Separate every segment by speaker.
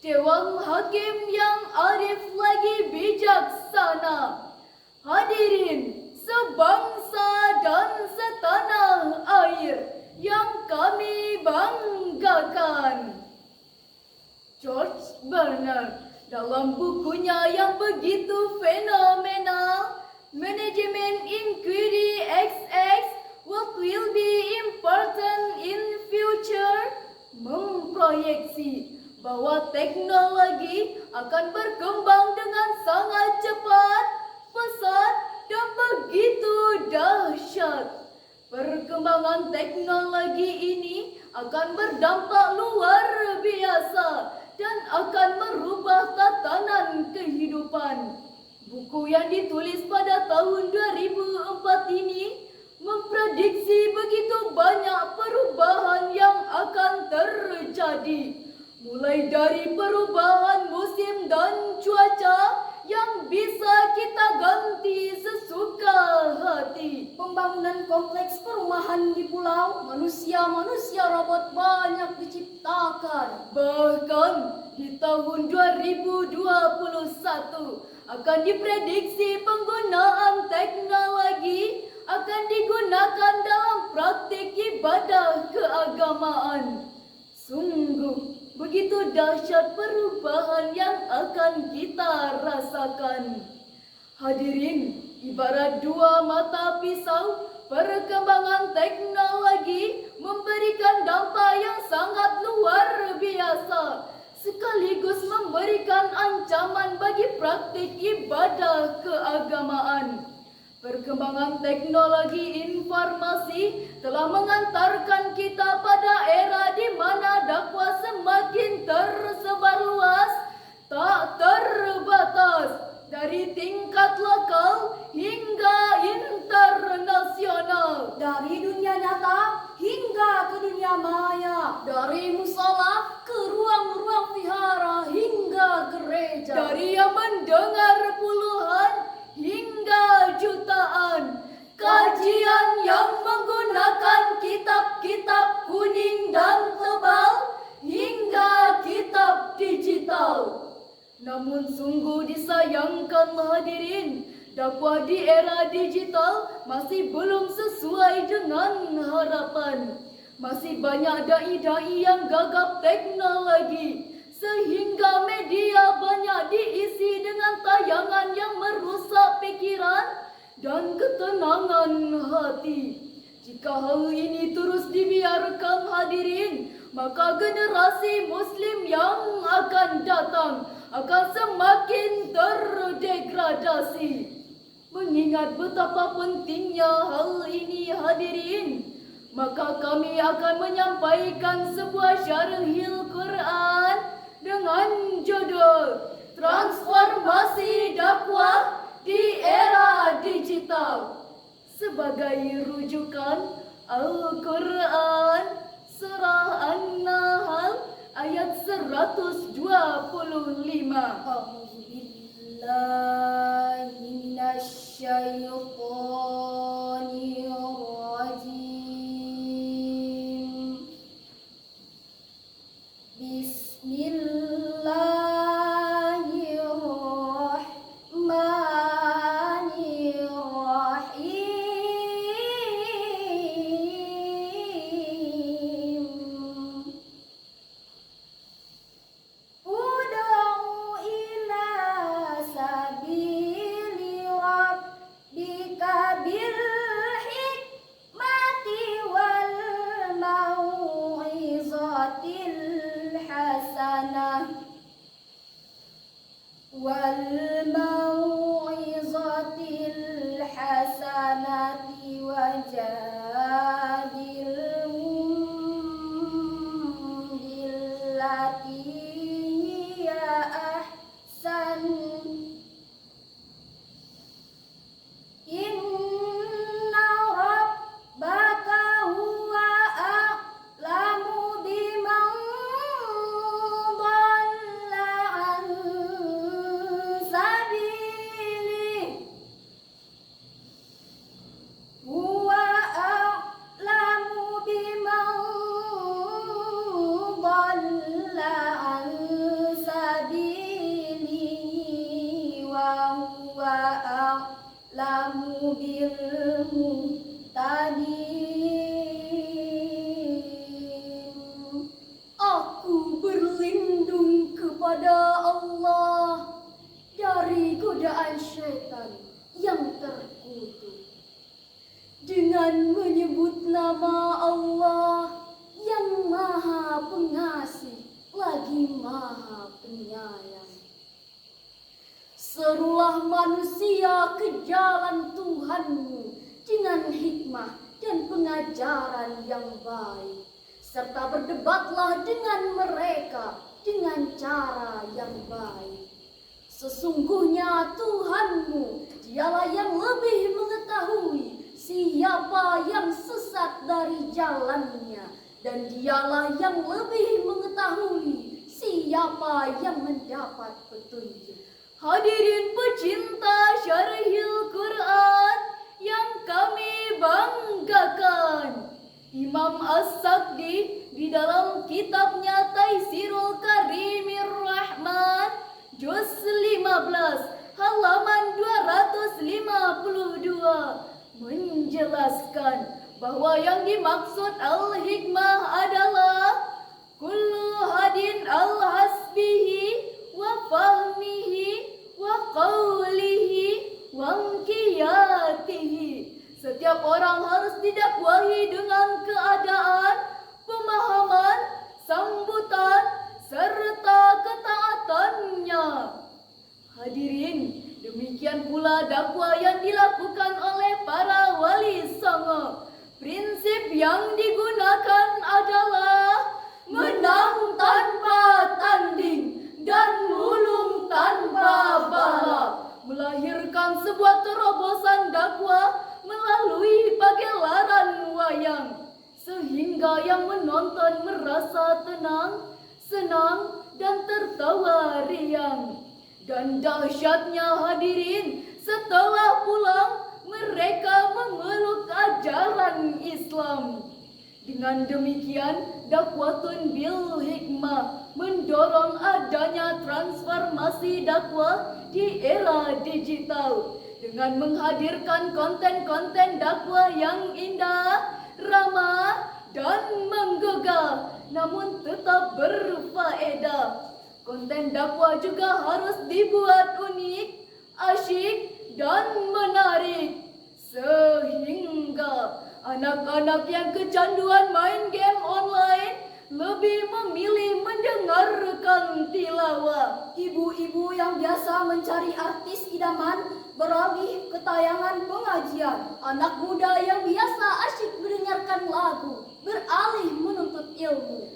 Speaker 1: Dewan Hakim yang arif lagi bijaksana, hadirin sebangsa dan setanah air yang kami banggakan. George Bernard dalam bukunya yang begitu fenomenal, Management Inquiry XX, What Will Be Important in Future, memproyeksi bahwa teknologi akan berkembang dengan sangat cepat, pesat, dan begitu dahsyat. Perkembangan teknologi ini akan berdampak luar biasa dan akan merubah tatanan kehidupan. Buku yang ditulis pada tahun 2004 ini memprediksi begitu banyak perubahan yang akan terjadi. Mulai dari perubahan musim dan cuaca yang bisa kita ganti sesuka hati.
Speaker 2: Pembangunan kompleks perumahan di pulau, manusia robot banyak diciptakan.
Speaker 1: Bahkan di tahun 2021 akan diprediksi penggunaan teknologi akan digunakan dalam praktik ibadah keagamaan. Sungguh begitu dahsyat perubahan yang akan kita rasakan. Hadirin, ibarat dua mata pisau, perkembangan teknologi memberikan dampak yang sangat luar biasa, sekaligus memberikan ancaman bagi praktik ibadah keagamaan. Perkembangan teknologi informasi telah mengantarkan kita pada era di mana dakwah semakin tersebar luas, tak terbatas, dari tingkat lokal hingga internasional.
Speaker 2: Dari dunia nyata hingga ke dunia maya. Dari musola ke ruang-ruang vihara hingga gereja.
Speaker 1: Dari yang mendengar puluhan hingga jutaan. Kajian yang menggunakan kitab-kitab kuning dan tebal hingga kitab digital. Namun sungguh disayangkan hadirin, dakwah di era digital masih belum sesuai dengan harapan. Masih banyak dai-dai yang gagap teknologi, sehingga media banyak diisi dengan tayangan yang merusak pikiran dan ketenangan hati. Jika hal ini terus dibiarkan hadirin, maka generasi Muslim yang akan datang akan semakin terdegradasi. Mengingat betapa pentingnya hal ini hadirin, maka kami akan menyampaikan sebuah syarhil Quran dengan judul Transformasi Dakwah di Era Digital. Sebagai rujukan Al-Quran Surah An-Nahl ayat 125.
Speaker 2: A'udzubillahi minasyaitonirrajim. Wal-mau'izatil hasanati wajadilhum billati hiya ahsan. Inna rabbaka huwa a'lamu biman dhalla an sabilihi. Huwa a'lamu biman dhalla an sabilihi. bilmuhtadin. Aku berlindung kepada Allah dari godaan syaitan yang terkutuk dengan menyebut nama Allah yang Maha Pengasih lagi Maha Penyayang. Serulah manusia ke jalan Tuhanmu dengan hikmah dan pengajaran yang baik, serta berdebatlah dengan mereka dengan cara yang baik. Sesungguhnya Tuhanmu dialah yang lebih mengetahui siapa yang sesat dari jalannya, dan dialah yang lebih mengetahui siapa yang mendapat petunjuk.
Speaker 1: Hadirin pecinta Syarihil Quran yang kami banggakan, Imam As-Sakdi di dalam kitabnya Taisirul Karimir Rahman juz 15 halaman 252 menjelaskan bahwa yang dimaksud al-hikmah adalah kullu hadin al-hasbihi wa fahmihi wa qawlihi wa qiyatihi. Setiap orang harus didakwahi dengan keadaan, pemahaman, sambutan, serta ketaatannya. Hadirin, demikian pula dakwah yang dilakukan oleh para wali songo. Prinsip yang digunakan adalah menang tanpa tanding dan mulung tanpa balap, melahirkan sebuah terobosan dakwah melalui pagelaran wayang, sehingga yang menonton merasa tenang, senang, dan tertawa riang. Dan dahsyatnya hadirin, setelah pulang mereka memeluk ajaran Islam. Dengan demikian, dakwatun bil hikmah mendorong adanya transformasi dakwah di era digital dengan menghadirkan konten-konten dakwah yang indah, ramah, dan menggugah, namun tetap berfaedah. Konten dakwah juga harus dibuat unik, asyik, dan menarik, sehingga anak-anak yang kecanduan main game online lebih memilih mendengarkan tilawah.
Speaker 2: Ibu-ibu yang biasa mencari artis idaman beralih ke tayangan pengajian. Anak muda yang biasa asyik mendengarkan lagu beralih menuntut ilmu.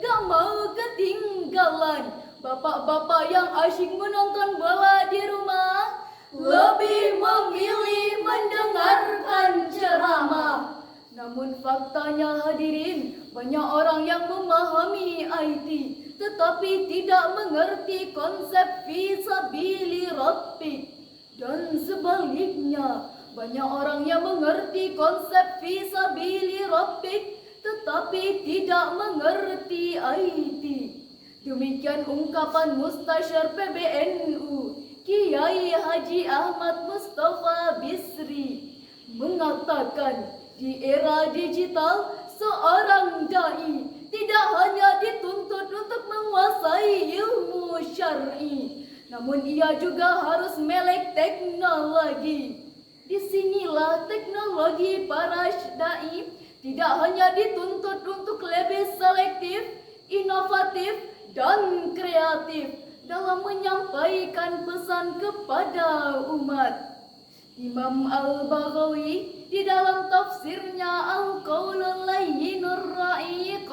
Speaker 1: Gak mau ketinggalan. Bapak-bapak yang asyik menonton bola di rumah lebih memilih mendengarkan ceramah. Namun faktanya hadirin, banyak orang yang memahami IT tetapi tidak mengerti konsep fisabili rabbik. Dan sebaliknya, banyak orang yang mengerti konsep fisabili rabbik tetapi tidak mengerti IT. Demikian ungkapan Mustasyar PBNU Kiai Haji Ahmad Mustafa Bisri mengatakan, di era digital, seorang dai tidak hanya dituntut untuk menguasai ilmu syar'i, namun ia juga harus melek teknologi. Disinilah teknologi para dai tidak hanya dituntut untuk lebih selektif, inovatif, dan kreatif dalam menyampaikan pesan kepada umat. Imam Al-Baghawi di dalam tafsirnya Al-Qaulul Layyinur Ra'iq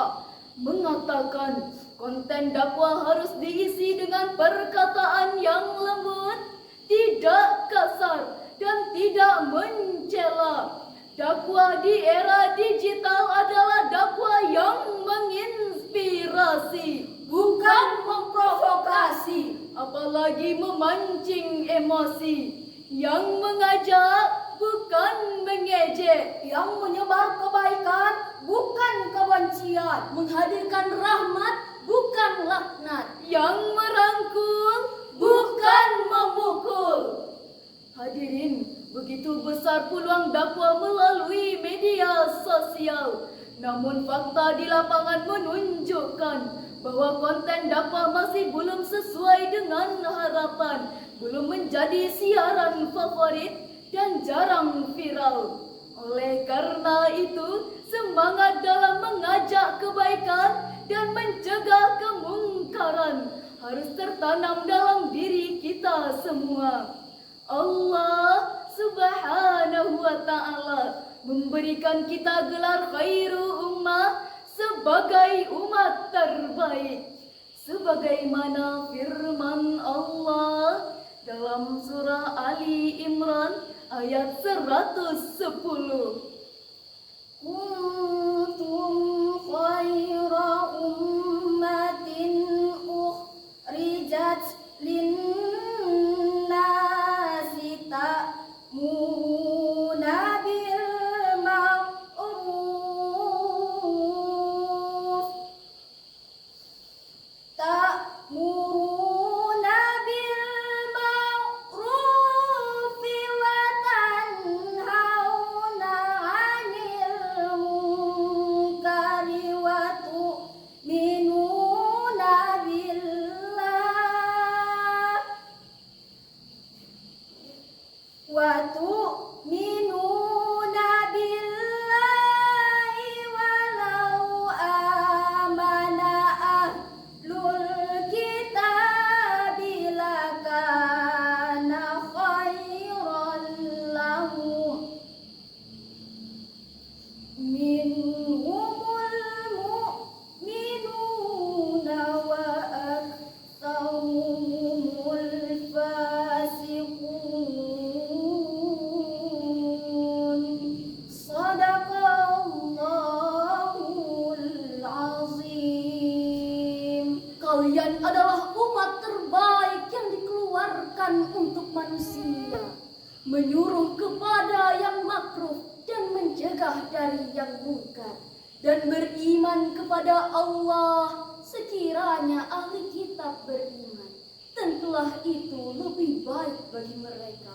Speaker 1: mengatakan, konten dakwah harus diisi dengan perkataan yang lembut, tidak kasar, dan tidak mencela. Dakwah di era digital adalah dakwah yang menginspirasi,
Speaker 2: Bukan memprovokasi,
Speaker 1: apalagi memancing emosi, yang mengajak bukan mengejek,
Speaker 2: yang menyebar kebaikan bukan kebencian, menghadirkan rahmat bukan laknat,
Speaker 1: yang merangkul bukan memukul. Hadirin, begitu Begitu besar peluang dakwah melalui media sosial. Namun fakta di lapangan menunjukkan bahwa konten dakwah masih belum sesuai dengan harapan, belum menjadi siaran favorit dan jarang viral. Oleh karena itu, semangat dalam mengajak kebaikan dan mencegah kemungkaran harus tertanam dalam diri kita semua. Allah Subhanahu wa ta'ala memberikan kita gelar khairu ummah sebagai umat terbaik. Sebagaimana firman Allah dalam surah Ali Imran ayat 110.
Speaker 2: Kuntum khaira ummatin ukhrijat linnasi ta'muruna bil ma'ruf ta'muruna bil ma'ruf wa tanhauna 'anil munkari wa tu'minuna billah walau amana ahlul kitabi lakana khairan lahum minhumul mu'minuna wa aktsaruhumul fasiqun. Shadaqallahul azim. Kalian adalah umat terbaik yang dikeluarkan untuk manusia, menyuruh kepada yang makruh dan mencegah dari yang munkar, dan beriman kepada Allah. Sekiranya ahli kitab beriman, tentulah itu lebih baik bagi mereka.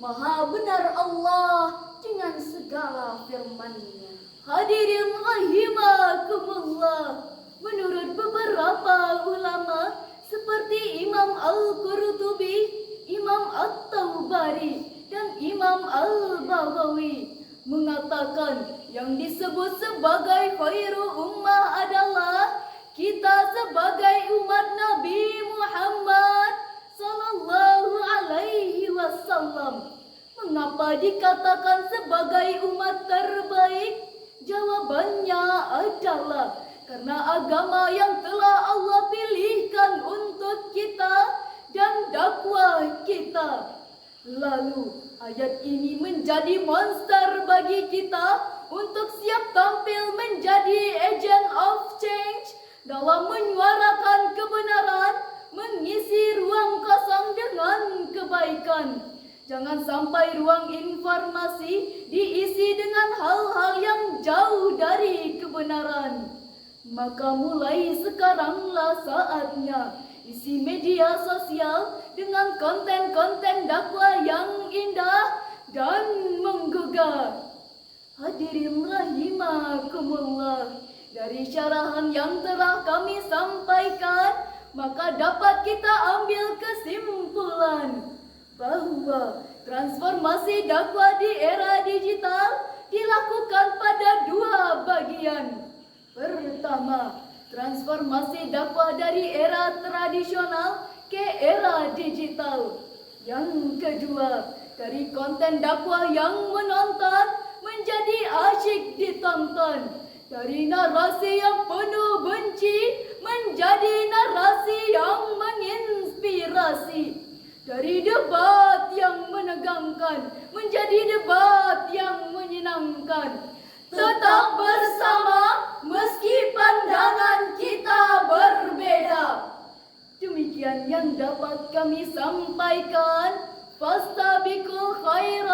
Speaker 2: Maha benar Allah dengan segala firman-Nya. Hadirin rahimakumullah, menurut beberapa ulama seperti Imam Al-Qurtubi, Imam At-Taubari, dan Imam Al-Baghawi mengatakan yang disebut sebagai khairu ummah adalah kita sebagai umat Nabi Muhammad sallallahu alaihi wasallam. Mengapa dikatakan sebagai umat terbaik? Jawabannya adalah karena agama yang telah Allah pilihkan untuk kita dan dakwah kita. Lalu ayat ini menjadi monster bagi kita untuk siap tampil menjadi agent of change dalam menyuarakan kebenaran, mengisi ruang kosong dengan kebaikan. Jangan sampai ruang informasi diisi dengan hal-hal yang jauh dari kebenaran. Maka mulai sekaranglah saatnya isi media sosial dengan konten-konten dakwah yang indah dan menggugah. Hadirin rahimakumullah, dari syarahan yang telah kami sampaikan, maka dapat kita ambil kesimpulan bahwa transformasi dakwah di era digital dilakukan pada dua bagian. Pertama, transformasi dakwah dari era tradisional ke era digital. Yang kedua, dari konten dakwah yang menonton menjadi asyik ditonton. Dari narasi yang penuh benci menjadi narasi yang menginspirasi. Dari debat yang menegangkan menjadi debat yang menyenangkan. Tetap bersama meski pandangan kita berbeda. Demikian yang dapat kami sampaikan. Fastabiqul khairat.